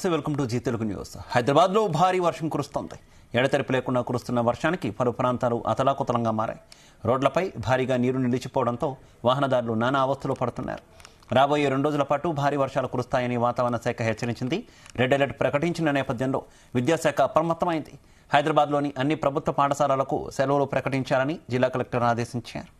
నమస్తే, welcome to Zee Telugu news. హైదరాబాద్లో భారీ వర్షం కురుస్తోంది. ఎడతెరిపి లేకుండా కురుస్తున్న వర్షానికి పలు ప్రాంతాలు అతలాకుతలంగా మారాయి. రోడ్లపై భారీగా నీరు నిలిచిపోవడంతో వాహనదారులు నానా అవస్థలు పడుతున్నారు. రాబోయే 2 రోజుల పాటు భారీ వర్షాలు కురుస్తాయని వాతావరణ శాఖ హెచ్చరించింది. రెడ్ అలర్ట్ ప్రకటించిన నేపథ్యంలో విద్యాశాఖ అప్రమత్తమైంది. హైదరాబాద్లోని అన్ని ప్రభుత్వ పాఠశాలలకు సెలవులు ప్రకటించాలని జిల్లా కలెక్టర్ ఆదేశించారు.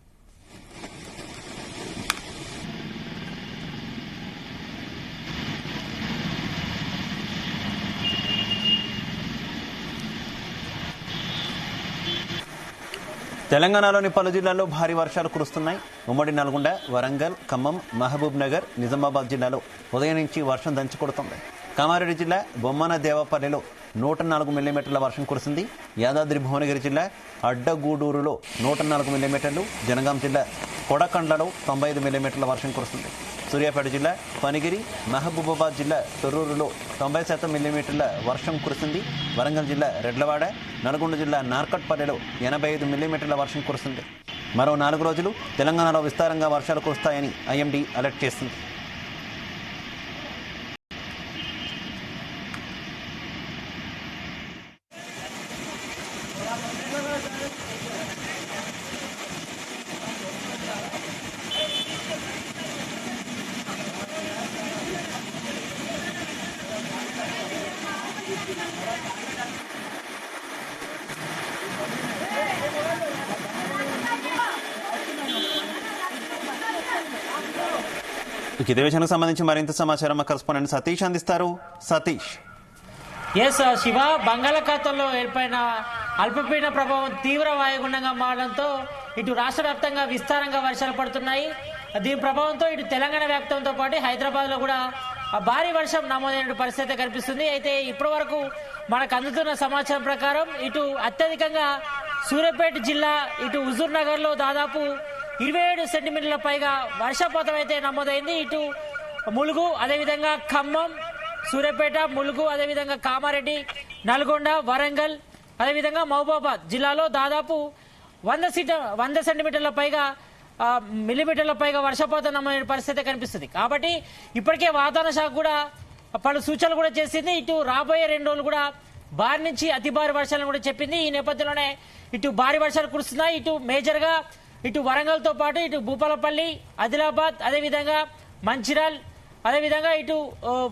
తెలంగాణలోని పలు జిల్లాల్లో భారీ వర్షాలు కురుస్తున్నాయి. ఉమ్మడి నల్గొండ, వరంగల్, ఖమ్మం, మహబూబ్ నగర్, నిజామాబాద్ జిల్లాలో ఉదయం నుంచి వర్షం దంచుకొడుతుంది. కామారెడ్డి జిల్లా బొమ్మన దేవపల్లిలో 104 మిల్లీమీటర్ల వర్షం కురిసింది. యాదాద్రి భువనగిరి జిల్లా అడ్డగూడూరులో 104 మిల్లీమీటర్లు, జనగాం జిల్లా కొడకండ్లలో 95 మిల్లీమీటర్ల వర్షం కురుస్తుంది. సూర్యాపేట జిల్లా పనిగిరి, మహబూబాబాద్ జిల్లా తొర్రూరులో 90% మిల్లీమీటర్ల వర్షం కురిసింది. వరంగల్ జిల్లా రెడ్లవాడ, నల్గొండ జిల్లా నార్కట్పల్లిలో 85 మిల్లీమీటర్ల వర్షం కురుస్తుంది. మరో 4 రోజులు తెలంగాణలో విస్తారంగా వర్షాలు కురుస్తాయని ఐఎండీ అలర్ట్ చేసింది. ఇదే విషయానికి సంబంధించి మరింత సమాచారం మా కరెస్పాండెంట్ సతీష్ అందిస్తారు. సతీష్. శివ, బంగాళాఖాతంలో ఏర్పడిన అల్పపీడన ప్రభావం తీవ్ర వాయుగుండంగా మారడంతో ఇటు రాష్ట్ర వ్యాప్తంగా విస్తారంగా వర్షాలు పడుతున్నాయి. దీని ప్రభావంతో ఇటు తెలంగాణ వ్యాప్తంతో పాటు హైదరాబాద్ లో కూడా భారీ వర్షం నమోదైన పరిస్థితి కనిపిస్తుంది. అయితే ఇప్పటి వరకు మనకు అందుతున్న సమాచారం ప్రకారం ఇటు అత్యధికంగా సూర్యాపేట జిల్లా ఇటు హుజూర్ నగర్ లో దాదాపు 27 సెంటీమీటర్ల పైగా వర్షపాతం అయితే నమోదైంది. ఇటు ములుగు, అదేవిధంగా ఖమ్మం, సూర్యాపేట, ములుగు, అదేవిధంగా కామారెడ్డి, నల్గొండ, వరంగల్, అదేవిధంగా మహబూబాబాద్ జిల్లాలో దాదాపు 100 సెంటీమీటర్ల పైగా మిల్లీమీటర్ల పైగా వర్షపాతం నమోదైన పరిస్థితి కనిపిస్తుంది. కాబట్టి ఇప్పటికే వాతావరణ శాఖ కూడా పలు సూచనలు కూడా చేసింది. ఇటు రాబోయే 2 రోజులు కూడా భారీ నుంచి అతి భారీ వర్షాలను కూడా చెప్పింది. ఈ నేపథ్యంలోనే ఇటు భారీ వర్షాలు కురుస్తున్నాయి. ఇటు మేజర్ గా ఇటు వరంగల్ తో పాటు ఇటు భూపాలపల్లి, ఆదిలాబాద్, అదేవిధంగా మంచిర్యాల్, అదేవిధంగా ఇటు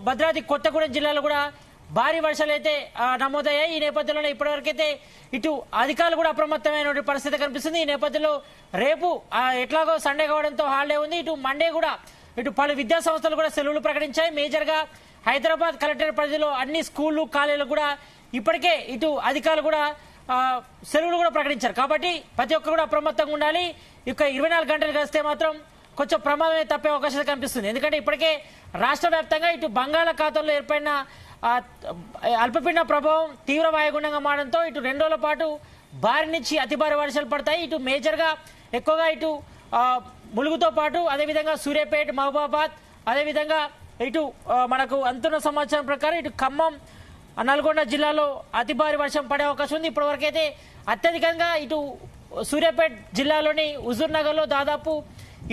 భద్రాద్రి కొత్తగూడెం జిల్లాలో కూడా భారీ వర్షాలు అయితే నమోదయ్యాయి. ఈ నేపథ్యంలో ఇప్పటివరకైతే ఇటు అధికారులు కూడా అప్రమత్తమైన పరిస్థితి కనిపిస్తుంది. ఈ నేపథ్యంలో రేపు ఎట్లాగో సండే కావడంతో హాలిడే ఉంది. ఇటు మండే కూడా ఇటు పలు విద్యా సంస్థలు కూడా సెలవులు ప్రకటించాయి. మేజర్ గా హైదరాబాద్ కలెక్టర్ పరిధిలో అన్ని స్కూళ్లు, కాలేజీలు కూడా ఇప్పటికే ఇటు అధికారులు కూడా సెలవులు కూడా ప్రకటించారు. కాబట్టి ప్రతి ఒక్కరు కూడా అప్రమత్తంగా ఉండాలి. ఇక 24 గంటలు గడిస్తే మాత్రం కొంచెం ప్రమాదమే తప్పే అవకాశం కనిపిస్తుంది. ఎందుకంటే ఇప్పటికే రాష్ట్ర వ్యాప్తంగా ఇటు బంగాళాఖాతంలో ఏర్పడిన అల్పపీడన ప్రభావం తీవ్ర వాయుగుండంగా మారడంతో ఇటు 2 రోజుల పాటు భారీ నుంచి అతి భారీ వర్షాలు పడతాయి. ఇటు మేజర్ గా ఎక్కువగా ఇటు ములుగుతో పాటు అదేవిధంగా సూర్యాపేట, మహబూబాబాద్, అదేవిధంగా ఇటు మనకు అందుతున్న సమాచారం ప్రకారం ఇటు ఖమ్మం, నల్గొండ జిల్లాలో అతి భారీ వర్షం పడే అవకాశం ఉంది. ఇప్పటి అయితే అత్యధికంగా ఇటు సూర్యాపేట జిల్లాలోని హుజూర్ నగర్ లో దాదాపు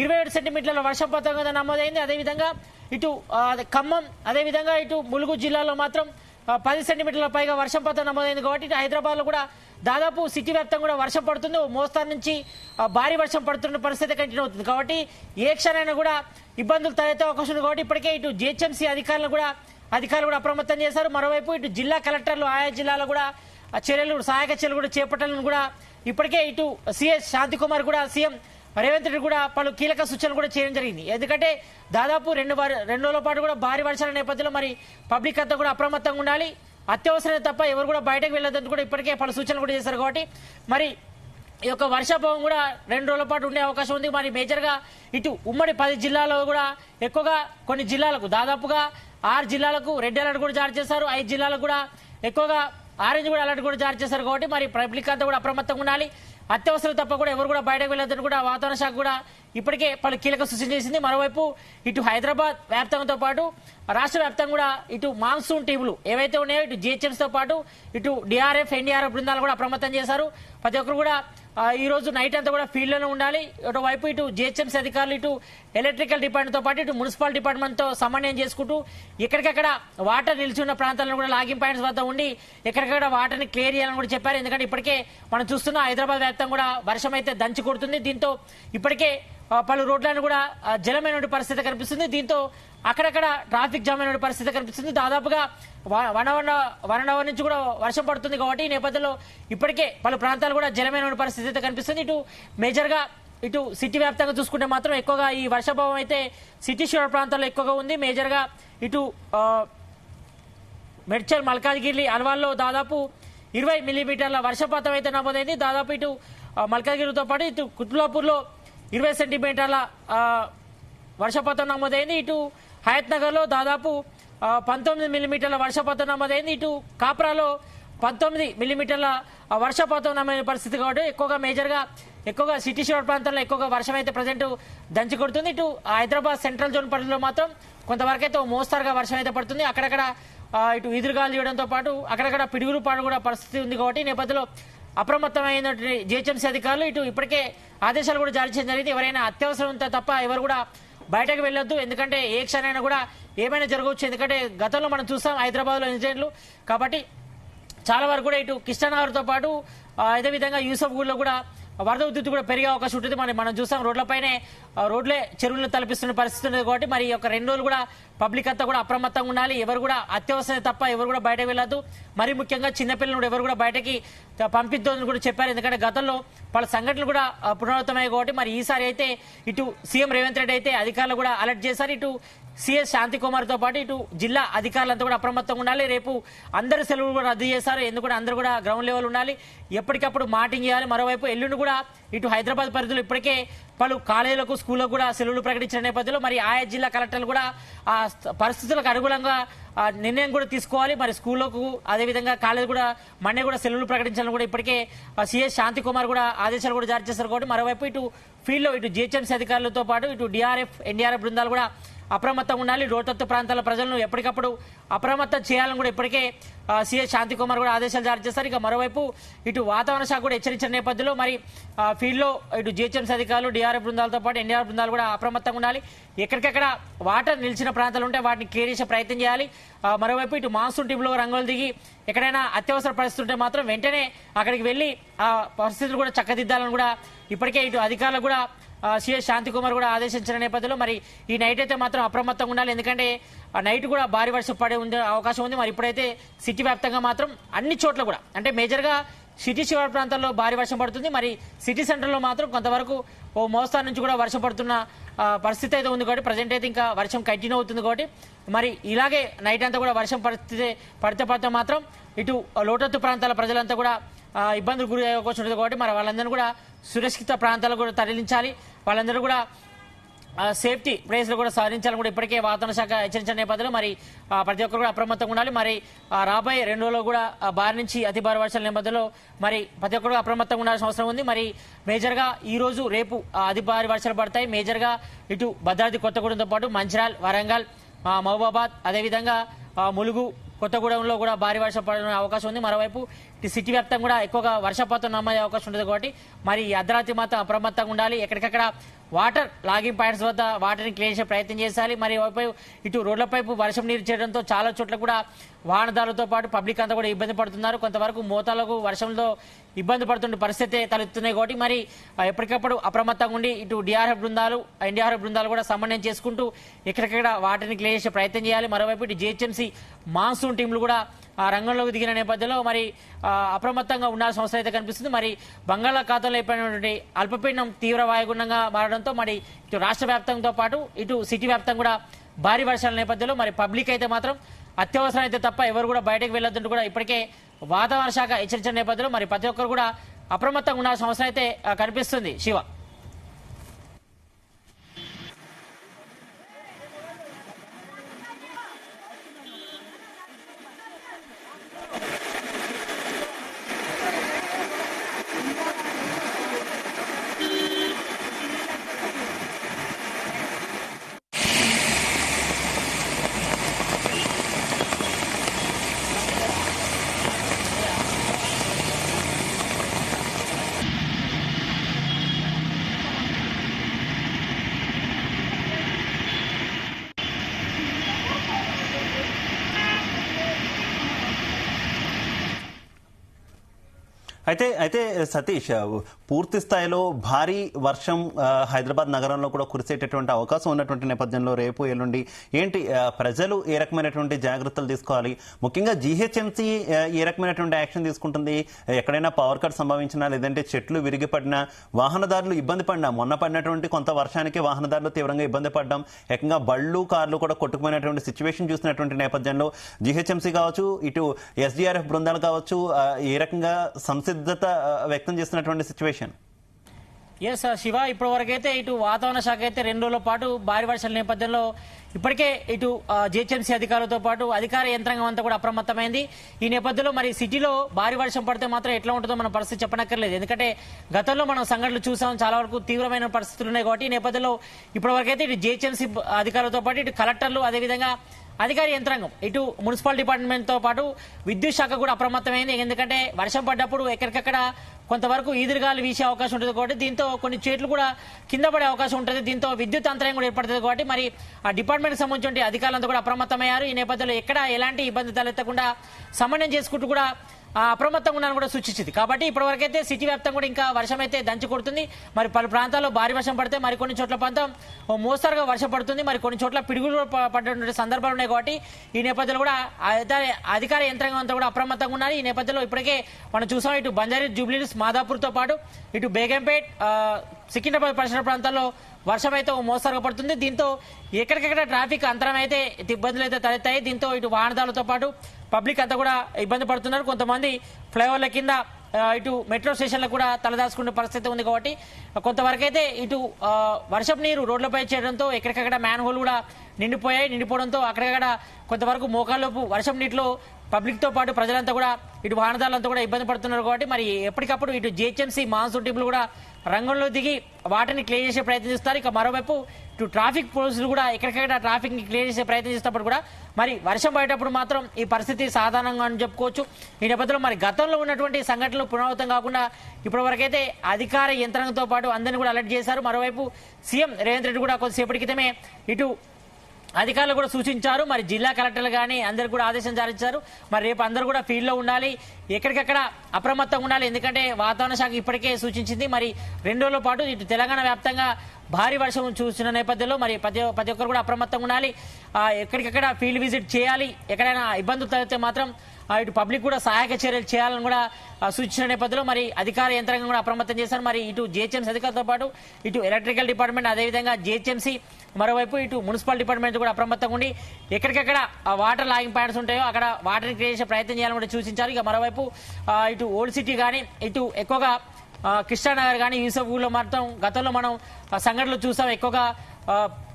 27 సెంటీమీటర్ల వర్షపాతం నమోదైంది. అదేవిధంగా ఇటు ఖమ్మం, అదేవిధంగా ఇటు ములుగు జిల్లాలో మాత్రం 10 సెంటీమీటర్ల పైగా వర్షపాతం నమోదైంది. కాబట్టి ఇటు హైదరాబాద్ లో కూడా దాదాపు సిటీ వ్యాప్తంగా కూడా వర్షం పడుతుంది. మోస్తారు నుంచి భారీ వర్షం పడుతున్న పరిస్థితి కంటిన్యూ అవుతుంది. కాబట్టి ఏ క్షణమైనా కూడా ఇబ్బందులు తలెత్తే అవకాశం ఉంది. కాబట్టి ఇప్పటికే ఇటు జిహెచ్ఎంసీ అధికారులు కూడా అప్రమత్తం చేశారు. మరోవైపు ఇటు జిల్లా కలెక్టర్లు ఆయా జిల్లాలో కూడా చర్యలు, సహాయక చర్యలు కూడా చేపట్టాలని కూడా ఇప్పటికే ఇటు సిఎస్ శాంతికుమార్ కూడా సీఎం రేవంత్ రెడ్డి కూడా పలు కీలక సూచనలు కూడా చేయడం జరిగింది. ఎందుకంటే దాదాపు 2 రోజుల పాటు కూడా భారీ వర్షాల నేపథ్యంలో మరి పబ్లిక్ అంతా కూడా అప్రమత్తంగా ఉండాలి. అత్యవసరం తప్ప ఎవరు కూడా బయటకు వెళ్ళొద్దని కూడా ఇప్పటికే పలు సూచనలు కూడా చేశారు. కాబట్టి మరి ఈ యొక్క వర్షాభావం కూడా 2 రోజుల పాటు ఉండే అవకాశం ఉంది. మరి మేజర్ గా ఇటు ఉమ్మడి 10 జిల్లాలో కూడా ఎక్కువగా కొన్ని జిల్లాలకు దాదాపుగా 6 జిల్లాలకు రెడ్ అలర్ట్ కూడా జారీ చేశారు. 5 జిల్లాలకు కూడా ఎక్కువగా ఆరెంజ్ కూడా అలర్ట్ కూడా జారీ చేశారు. కాబట్టి మరి పబ్లిక్ అంతా కూడా అప్రమత్తంగా ఉండాలి. అత్యవసరం తప్ప కూడా ఎవరు కూడా బయటకు వెళ్ళొద్దని కూడా వాతావరణ శాఖ కూడా ఇప్పటికే పలు కీలక సూచన చేసింది. మరోవైపు ఇటు హైదరాబాద్ వ్యాప్తంతో పాటు రాష్ట్ర వ్యాప్తంగా కూడా ఇటు మాన్సూన్ టీములు ఏవైతే ఉన్నాయో ఇటు జిహెచ్ఎంసీతో పాటు ఇటు డిఆర్ఎఫ్ ఎన్డీఆర్ఎఫ్ బృందాలు కూడా అప్రమత్తం చేశారు. ప్రతి ఒక్కరు కూడా ఈ రోజు నైట్ అంతా కూడా ఫీల్డ్ లోనే ఉండాలి. ఒకవైపు ఇటు జిహెచ్ఎంసీ అధికారులు ఇటు ఎలక్ట్రికల్ డిపార్ట్మెంట్ తో పాటు ఇటు మున్సిపల్ డిపార్ట్మెంట్ తో సమన్వయం చేసుకుంటూ ఎక్కడికక్కడ వాటర్ నిలిచి ఉన్న ప్రాంతాలను కూడా లాగింగ్ పాయింట్స్ వద్ద ఉండి ఎక్కడికక్కడ వాటర్ ని క్లియర్ చేయాలని కూడా చెప్పారు. ఎందుకంటే ఇప్పటికే మనం చూస్తున్న హైదరాబాద్ వ్యాప్తంగా కూడా వర్షం అయితే దంచి కొడుతుంది. దీంతో ఇప్పటికే పలు రోడ్లను కూడా జలమైన పరిస్థితి కనిపిస్తుంది. దీంతో అక్కడక్కడ ట్రాఫిక్ జామ్ అయిన పరిస్థితి కనిపిస్తుంది. దాదాపుగా 1 అవర్ నుంచి కూడా వర్షం పడుతుంది కాబట్టి ఈ నేపథ్యంలో ఇప్పటికే పలు ప్రాంతాలు కూడా జలమైన పరిస్థితి అయితే కనిపిస్తుంది. ఇటు మేజర్ గా ఇటు సిటీ వ్యాప్తంగా చూసుకుంటే మాత్రం ఎక్కువగా ఈ వర్షాభావం అయితే సిటీ శివారు ప్రాంతాల్లో ఎక్కువగా ఉంది. మేజర్ గా ఇటు మెడ్చల్ మల్కాజ్గిరి అల్వాల్లో దాదాపు 20 మిల్లీమీటర్ల వర్షపాతం అయితే నమోదైంది. దాదాపు ఇటు మల్కాజ్గిరితో పాటు ఇటు కుత్బుల్లాపూర్లో 20 సెంటీమీటర్ల వర్షపాతం నమోదైంది. ఇటు హయత్ నగర్ లో దాదాపు 19 మిల్లీమీటర్ల వర్షపాతం నమోదైంది. ఇటు కాప్రాలో 19 మిల్లీమీటర్ల వర్షపాతం నమోదైన పరిస్థితి కాబట్టి ఎక్కువగా సిటీ శివారు ప్రాంతంలో ఎక్కువగా వర్షం అయితే ప్రజెంట్ దంచి కొడుతుంది. ఇటు హైదరాబాద్ సెంట్రల్ జోన్ పరిధిలో మాత్రం కొంతవరకు అయితే మోస్తారుగా వర్షం అయితే పడుతుంది. అక్కడక్కడ ఇటు ఎదురుగాలు చేయడంతో పాటు అక్కడక్కడ పిడుగులు పాడు కూడా పరిస్థితి ఉంది కాబట్టి నేపథ్యంలో అప్రమత్తమైనటువంటి జిహెచ్ఎంసీ అధికారులు ఇటు ఇప్పటికే ఆదేశాలు కూడా జారీ చేయడం జరిగింది. ఎవరైనా అత్యవసరం ఉంటే తప్ప ఎవరు కూడా బయటకు వెళ్ళొద్దు. ఎందుకంటే ఏ క్షణమైనా కూడా ఏమైనా జరగవచ్చు. ఎందుకంటే గతంలో మనం చూసాం హైదరాబాద్ లో ఇన్సిడెంట్లు కాబట్టి చాలా వరకు కూడా ఇటు కృష్ణానగర్తో పాటు అదేవిధంగా యూసఫ్ గూడ్లో కూడా వరద ఉధృతి కూడా పెరిగే అవకాశం ఉంటుంది. మనం చూసాం రోడ్లపైనే రోడ్లే చెరువులను తలపిస్తున్న పరిస్థితి ఉంది కాబట్టి మరి ఒక 2 రోజులు కూడా పబ్లిక్ అంతా కూడా అప్రమత్తంగా ఉండాలి. ఎవరు కూడా అత్యవసరం తప్ప ఎవరు కూడా బయటకు వెళ్ళొద్దు. మరి ముఖ్యంగా చిన్నపిల్లలు కూడా ఎవరు కూడా బయటకి పంపిద్దని కూడా చెప్పారు. ఎందుకంటే గతంలో పలు సంఘటనలు కూడా పునరావృతమయ్యాయి కాబట్టి మరి ఈసారి అయితే ఇటు సీఎం రేవంత్ రెడ్డి అయితే అధికారులు కూడా అలర్ట్ చేశారు. ఇటు సిఎస్ శాంతికుమార్ తో పాటు ఇటు జిల్లా అధికారులంతా కూడా అప్రమత్తంగా ఉండాలి. రేపు అందరు సెలవులు కూడా రద్దు చేశారు. ఎందుకంటే అందరూ కూడా గ్రౌండ్ లెవెల్ ఉండాలి. ఎప్పటికప్పుడు మాటింగ్ చేయాలి. మరోవైపు ఎల్లుండి కూడా ఇటు హైదరాబాద్ పరిధిలో ఇప్పటికే పలు కాలేజీలకు స్కూళ్లకు కూడా సెలవులు ప్రకటించిన నేపథ్యంలో మరి ఆయా జిల్లా కలెక్టర్లు కూడా ఆ పరిస్థితులకు అనుగుణంగా నిర్ణయం కూడా తీసుకోవాలి. మరి స్కూళ్లకు అదేవిధంగా కాలేజీ కూడా మొన్నే కూడా సెలవులు ప్రకటించాలని కూడా ఇప్పటికే సిఎస్ శాంతికుమార్ కూడా ఆదేశాలు కూడా జారీ చేశారు కాబట్టి మరోవైపు ఇటు ఫీల్డ్ లో ఇటు జిహెచ్ఎంసీ అధికారులతో పాటు ఇటు డిఆర్ఎఫ్ ఎన్డీఆర్ఎఫ్ బృందాలు కూడా అప్రమత్తంగా ఉండాలి. లోతట్టు ప్రాంతాల ప్రజలను ఎప్పటికప్పుడు అప్రమత్తం చేయాలని కూడా ఇప్పటికే సిఎస్ శాంతికుమార్ కూడా ఆదేశాలు జారీ చేస్తారు. ఇక మరోవైపు ఇటు వాతావరణ శాఖ కూడా హెచ్చరించిన నేపథ్యంలో మరి ఫీల్డ్ లో ఇటు జిహెచ్ఎంసీ అధికారులు డిఆర్ఎఫ్ బృందాలతో పాటు ఎన్డీఆర్ఎఫ్ బృందాలు కూడా అప్రమత్తంగా ఉండాలి. ఎక్కడికక్కడ వాటర్ నిలిచిన ప్రాంతాలు ఉంటే వాటిని క్లియర్ చేసే ప్రయత్నం చేయాలి. మరోవైపు ఇటు మాన్సూన్ టీంలో రంగులు దిగి ఎక్కడైనా అత్యవసర పరిస్థితి ఉంటే మాత్రం వెంటనే అక్కడికి వెళ్లి ఆ పరిస్థితులు కూడా చక్కదిద్దాలని కూడా ఇప్పటికే ఇటు అధికారులు కూడా సిఎస్ శాంతికుమార్ కూడా ఆదేశించిన నేపథ్యంలో మరి ఈ నైట్ అయితే మాత్రం అప్రమత్తంగా ఉండాలి. ఎందుకంటే నైట్ కూడా భారీ వర్షం పడే అవకాశం ఉంది. మరి ఇప్పుడైతే సిటీ వ్యాప్తంగా మాత్రం అన్ని చోట్ల కూడా అంటే మేజర్ గా సిటీ శివారు ప్రాంతాల్లో భారీ వర్షం పడుతుంది. మరి సిటీ సెంటర్ లో మాత్రం కొంతవరకు ఓ మోస్తారు నుంచి కూడా వర్షం పడుతున్న పరిస్థితి అయితే ఉంది కాబట్టి ప్రజెంట్ అయితే ఇంకా వర్షం కంటిన్యూ అవుతుంది కాబట్టి మరి ఇలాగే నైట్ అంతా కూడా వర్షం పరిస్థితి పడితే మాత్రం ఇటు లోతట్టు ప్రాంతాల ప్రజలంతా కూడా ఇబ్బందులు గురి అయ్యే అవకాశం ఉంటుంది కాబట్టి మరి వాళ్ళందరూ కూడా సురక్షిత ప్రాంతాలకు కూడా తరలించాలి. వాళ్ళందరూ కూడా సేఫ్టీ ప్లేస్లు కూడా సాధించాలని కూడా ఇప్పటికే వాతావరణ శాఖ హెచ్చరించిన నేపథ్యంలో మరి ప్రతి ఒక్కరు కూడా అప్రమత్తంగా ఉండాలి. మరి రాబోయే 2 రోజుల్లో కూడా భారీ నుంచి అతి భారీ వర్షాల నేపథ్యంలో మరి ప్రతి ఒక్కరు అప్రమత్తంగా ఉండాల్సిన అవసరం ఉంది. మరి మేజర్ గా ఈ రోజు రేపు అతి భారీ వర్షాలు పడతాయి. మేజర్ గా ఇటు భద్రాద్రి కొత్తగూడెంతో పాటు మంచిర్యాల వరంగల్ మహబూబాబాద్ అదేవిధంగా ములుగు కొత్తగూడెంలో కూడా భారీ వర్షం పడే అవకాశం ఉంది. మరోవైపు సిటీ వ్యాప్తంగా కూడా ఎక్కువగా వర్షపాతం నమోదే అవకాశం ఉంటుంది కాబట్టి మరి అర్ధరాత్రి మాత్రం అప్రమత్తంగా ఉండాలి. ఎక్కడికక్కడ వాటర్ లాగింగ్ పాయింట్స్ వద్ద వాటర్ని క్లియర్ చేసే ప్రయత్నం చేయాలి. మరి ఇటు రోడ్లపైపు వర్షం నీరు చేయడంతో చాలా చోట్ల కూడా వాహనదారులతో పాటు పబ్లిక్ అంతా కూడా ఇబ్బంది పడుతున్నారు. కొంతవరకు మోతాలకు వర్షంలో ఇబ్బంది పడుతున్న పరిస్థితి తలెత్తున్నాయి కాబట్టి మరి ఎప్పటికప్పుడు అప్రమత్తంగా ఉండి ఇటు డిఆర్ఎఫ్ బృందాలు ఎన్డీఆర్ఎఫ్ బృందాలు కూడా సమన్వయం చేసుకుంటూ ఎక్కడికక్కడ వాటర్ని క్లియర్ చేసే ప్రయత్నం చేయాలి. మరోవైపు ఇటు జిహెచ్ఎంసీ మాన్సూన్ టీంలు కూడా రంగంలోకి దిగిన నేపథ్యంలో మరి అప్రమత్తంగా ఉండాల్సిన అవసరం అయితే కనిపిస్తుంది. మరి బంగాళాఖాతంలో ఏర్పడినటువంటి అల్పపీడనం తీవ్ర వాయుగుండంగా మారడంతో మరి ఇటు రాష్ట్ర వ్యాప్తంతో పాటు ఇటు సిటీ వ్యాప్తంగా కూడా భారీ వర్షాల నేపథ్యంలో మరి పబ్లిక్ అయితే మాత్రం అత్యవసరం అయితే తప్ప ఎవరు కూడా బయటకు వెళ్ళొద్దంటూ కూడా ఇప్పటికే వాతావరణ శాఖ హెచ్చరించిన నేపథ్యంలో మరి ప్రతి ఒక్కరు కూడా అప్రమత్తంగా ఉండాల్సిన అవసరం అయితే కనిపిస్తుంది. శివ అయితే అయితే సతీష్, పూర్తి స్థాయిలో భారీ వర్షం హైదరాబాద్ నగరంలో కూడా కురిసేటటువంటి అవకాశం ఉన్నటువంటి నేపథ్యంలో రేపు ఎల్లుండి ఏంటి ప్రజలు ఏ రకమైనటువంటి జాగ్రత్తలు తీసుకోవాలి? ముఖ్యంగా జీహెచ్ఎంసీ ఏ రకమైనటువంటి యాక్షన్ తీసుకుంటుంది? ఎక్కడైనా పవర్ కట్ సంభవించినా, లేదంటే చెట్లు విరిగిపడినా, వాహనదారులు ఇబ్బంది పడినా, మొన్న పడినటువంటి కొంత వర్షానికి వాహనదారులు తీవ్రంగా ఇబ్బంది పడ్డాం, ఏకంగా బళ్ళు కార్లు కూడా కొట్టుకుపోయినటువంటి సిచ్యువేషన్ చూసినటువంటి నేపథ్యంలో జీహెచ్ఎంసీ కావచ్చు, ఇటు ఎస్డీఆర్ఎఫ్ బృందాలు కావచ్చు, ఏ రకంగా సంసిద్ధత వ్యక్తం చేస్తున్నటువంటి సిచ్యువేషన్? ఎస్ శివ, ఇప్పటి వరకు అయితే ఇటు వాతావరణ శాఖ అయితే 2 రోజుల పాటు భారీ వర్షాల నేపథ్యంలో ఇప్పటికే ఇటు జిహెచ్ఎంసీ అధికారులతో పాటు అధికార యంత్రాంగం అంతా కూడా అప్రమత్తమైంది. ఈ నేపథ్యంలో మరి సిటీలో భారీ వర్షం పడితే మాత్రం ఎట్లా ఉంటుందో మన పరిస్థితి చెప్పనక్కర్లేదు. ఎందుకంటే గతంలో మనం సంఘటనలు చూసాం, చాలా వరకు తీవ్రమైన పరిస్థితులు ఉన్నాయి. కాబట్టి ఈ నేపథ్యంలో ఇప్పటివరకైతే ఇటు జిహెచ్ఎంసీ అధికారులతో పాటు ఇటు కలెక్టర్లు, అదేవిధంగా అధికార యంత్రాంగం, ఇటు మున్సిపల్ డిపార్ట్మెంట్ తో పాటు విద్యుత్ శాఖ కూడా అప్రమత్తమైంది. ఎందుకంటే వర్షం పడ్డప్పుడు ఎక్కడికక్కడ కొంతవరకు ఈదురుగాలు వీసే అవకాశం ఉంటుంది కాబట్టి దీంతో కొన్ని చెట్లు కూడా కింద పడే అవకాశం ఉంటుంది. దీంతో విద్యుత్ అంతరాయం కూడా ఏర్పడుతుంది కాబట్టి మరి ఆ డిపార్ట్మెంట్ కి సంబంధించిన అధికారులంతా కూడా అప్రమత్తమయ్యారు. ఈ నేపథ్యంలో ఎక్కడ ఎలాంటి ఇబ్బంది తలెత్తకుండా సమన్వయం చేసుకుంటూ కూడా అప్రమత్తంగా ఉన్నారని కూడా సూచించింది. కాబట్టి ఇప్పటివరకైతే సిటీ వ్యాప్తంగా కూడా ఇంకా వర్షం అయితే దంచి కొడుతుంది. మరి పలు ప్రాంతాల్లో భారీ వర్షం పడితే మరి కొన్ని చోట్ల ప్రాంతం మోస్తరుగా వర్షం పడుతుంది, మరి కొన్ని చోట్ల పిడుగులు పడ్డ సందర్భాలు ఉన్నాయి. కాబట్టి ఈ నేపథ్యంలో కూడా అధికార యంత్రాంగం అంతా కూడా అప్రమత్తంగా ఉన్నారు. ఈ నేపథ్యంలో ఇప్పటికే మనం చూసాం, ఇటు బంజారీ జూబ్లీహిల్స్, మాదాపూర్తో పాటు ఇటు బేగంపేట్, సికింద్రాబాద్ పరిసర ప్రాంతాల్లో వర్షం అయితే మోస్తరుగా పడుతుంది. దీంతో ఎక్కడికెక్కడ ట్రాఫిక్ అంతరం అయితే ఇబ్బందులు అయితే తలెత్తాయి. దీంతో ఇటు వాహనదారులతో పాటు పబ్లిక్ అంతా కూడా ఇబ్బంది పడుతున్నారు. కొంతమంది ఫ్లైఓవర్ల కింద ఇటు మెట్రో స్టేషన్లకు కూడా తలదాచుకునే పరిస్థితి ఉంది. కాబట్టి కొంతవరకు అయితే ఇటు వర్షపు నీరు రోడ్లపై చేయడంతో ఎక్కడికక్కడ మ్యాన్ హోల్ కూడా నిండిపోవడంతో అక్కడక్కడ కొంతవరకు మోకాళ్ళలోపు వర్షం నీటిలో పబ్లిక్ తో పాటు ప్రజలంతా కూడా ఇటు వాహనదారులంతా కూడా ఇబ్బంది పడుతున్నారు. కాబట్టి మరి ఎప్పటికప్పుడు ఇటు జిహెచ్ఎంసీ మాన్సూన్ టీంలు కూడా రంగంలో దిగి వాటిని క్లియర్ చేసే ప్రయత్నం చేస్తారు. ఇక మరోవైపు ఇటు ట్రాఫిక్ పోలీసులు కూడా ఎక్కడికక్కడ ట్రాఫిక్ ని క్లియర్ చేసే ప్రయత్నం చేసినప్పుడు కూడా మరి వర్షం పడేటప్పుడు మాత్రం ఈ పరిస్థితి సాధారణంగా అని చెప్పుకోవచ్చు. ఈ నేపథ్యంలో మరి గతంలో ఉన్నటువంటి సంఘటనలు పునరావృతం కాకుండా ఇప్పటి వరకైతే అధికార యంత్రాంగంతో పాటు అందరినీ కూడా అలర్ట్ చేశారు. మరోవైపు సీఎం రేవంత్ రెడ్డి కూడా కొద్దిసేపటి క్రితమే ఇటు అధికారులు కూడా సూచించారు. మరి జిల్లా కలెక్టర్లు కానీ అందరికి కూడా ఆదేశం జారీ ఇచ్చారు. మరి రేపు అందరూ కూడా ఫీల్డ్ లో ఉండాలి, ఎక్కడికక్కడ అప్రమత్తంగా ఉండాలి. ఎందుకంటే వాతావరణ శాఖ ఇప్పటికే సూచించింది. మరి 2 రోజుల పాటు ఇటు తెలంగాణ వ్యాప్తంగా భారీ వర్షం చూసిన నేపథ్యంలో మరి ప్రతి ఒక్కరు కూడా అప్రమత్తంగా ఉండాలి, ఎక్కడికక్కడ ఫీల్డ్ విజిట్ చేయాలి. ఎక్కడైనా ఇబ్బందులు తగ్గితే మాత్రం ఇటు పబ్లిక్ కూడా సహాయక చర్యలు చేయాలని కూడా సూచించిన నేపథ్యంలో మరి అధికార యంత్రాంగం కూడా అప్రమత్తం చేశారు. మరి ఇటు జిహెచ్ఎంసీ అధికారులతో పాటు ఇటు ఎలక్ట్రికల్ డిపార్ట్మెంట్, అదేవిధంగా జిహెచ్ఎంసీ, మరోవైపు ఇటు మున్సిపల్ డిపార్ట్మెంట్ కూడా అప్రమత్తంగా ఉండి ఎక్కడికక్కడ వాటర్ లాగింగ్ పాయింట్స్ ఉంటాయో అక్కడ వాటర్ని క్రియేట్ చేసే ప్రయత్నం చేయాలని కూడా సూచించారు. ఇక మరోవైపు ఇటు ఓల్డ్ సిటీ కానీ ఇటు ఎక్కువగా కృష్ణానగర్ కానీ యూసఫ్గూడలో మాత్రం గతంలో మనం సంఘటనలు చూసాం, ఎక్కువగా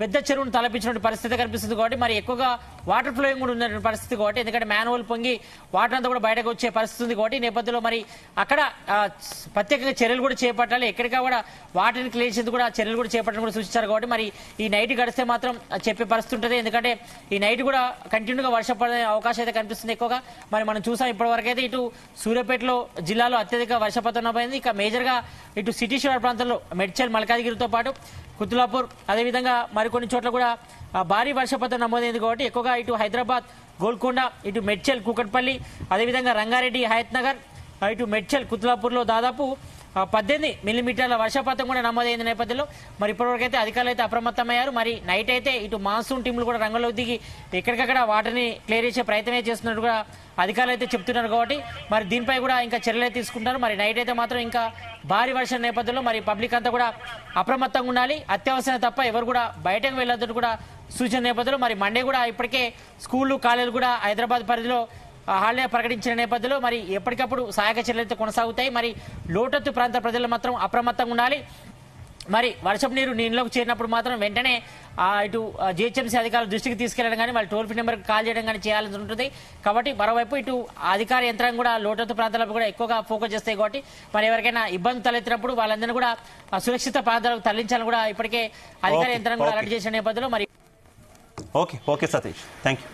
పెద్ద చెరువును తలపించిన పరిస్థితి కనిపిస్తుంది. కాబట్టి మరి ఎక్కువగా వాటర్ ఫ్లోయింగ్ కూడా ఉన్న పరిస్థితి. కాబట్టి ఎందుకంటే మ్యాన్హోల్ పొంగి వాటర్ అంతా కూడా బయటకు వచ్చే పరిస్థితి ఉంది. కాబట్టి నేపథ్యంలో మరి అక్కడ ప్రత్యేకంగా చర్యలు కూడా చేపట్టాలి, ఎక్కడికా కూడా వాటర్ని క్లియర్ చేసేందుకు కూడా చర్యలు కూడా చేపట్టడం కూడా సూచించారు. కాబట్టి మరి ఈ నైట్ గడిస్తే మాత్రం చెప్పే పరిస్థితి ఉంటుంది. ఎందుకంటే ఈ నైట్ కూడా కంటిన్యూగా వర్షం పడే అవకాశం అయితే కనిపిస్తుంది ఎక్కువగా. మరి మనం చూసాం ఇప్పటివరకు అయితే ఇటు సూర్యాపేటలో జిల్లాలో అత్యధిక వర్షపాతం నమోదైంది. ఇక మేజర్ గా ఇటు సిటీ శివారు ప్రాంతంలో మెడ్చల్, మల్కాజ్గిరితో పాటు కుతులాపూర్, అదేవిధంగా మరికొన్ని చోట్ల కూడా భారీ వర్షపాతం నమోదైంది. కాబట్టి ఎక్కువగా ఇటు హైదరాబాద్, గోల్కొండ, ఇటు మెడ్చల్, కూకట్పల్లి, అదేవిధంగా రంగారెడ్డి, హయత్ నగర్, ఇటు మెడ్చల్, కుతులాపూర్లో దాదాపు 18 మిల్లీమీటర్ల వర్షపాతం కూడా నమోదైన నేపథ్యంలో మరి ఇప్పటివరకు అయితే అధికారులు అయితే అప్రమత్తమయ్యారు. మరి నైట్ అయితే ఇటు మాన్సూన్ టీంలు కూడా రంగంలో దిగి ఎక్కడికక్కడ వాటర్ని క్లియర్ చేసే ప్రయత్నమే చేస్తున్నట్టు కూడా అధికారులు అయితే చెప్తున్నారు. కాబట్టి మరి దీనిపై కూడా ఇంకా చర్యలు తీసుకుంటారు. మరి నైట్ అయితే మాత్రం ఇంకా భారీ వర్షం నేపథ్యంలో మరి పబ్లిక్ అంతా కూడా అప్రమత్తంగా ఉండాలి, అత్యవసరం తప్ప ఎవరు కూడా బయటకు వెళ్ళొద్దు కూడా సూచన నేపథ్యంలో మరి మండే కూడా ఇప్పటికే స్కూళ్లు, కాలేజీలు కూడా హైదరాబాద్ పరిధిలో హాలిడే ప్రకటించిన నేపథ్యంలో మరి ఎప్పటికప్పుడు సహాయక చర్యలు కొనసాగుతాయి. మరి లోతట్టు ప్రాంత ప్రజలు మాత్రం అప్రమత్తంగా ఉండాలి. మరి వర్షపు నీరు నీళ్ళలోకి చేరినప్పుడు మాత్రం వెంటనే ఇటు జిహెచ్ఎంసీ అధికారుల దృష్టికి తీసుకెళ్లడం కానీ వాళ్ళ టోల్ ఫ్రీ నెంబర్కి కాల్ చేయడం కానీ చేయాల్సి ఉంటుంది. కాబట్టి మరోవైపు ఇటు అధికార యంత్రాంగం కూడా లోతట్టు ప్రాంతాలకు కూడా ఎక్కువగా ఫోకస్ చేస్తాయి. కాబట్టి మరి ఎవరికైనా ఇబ్బంది తలెత్తినప్పుడు వాళ్ళందరినీ కూడా సురక్షిత ప్రాంతాలకు తరలించాలని కూడా ఇప్పటికే అధికార యంత్రాంగం కూడా అలర్ట్ చేసిన నేపథ్యంలో మరి ఓకే సతీష్, థ్యాంక్ యూ.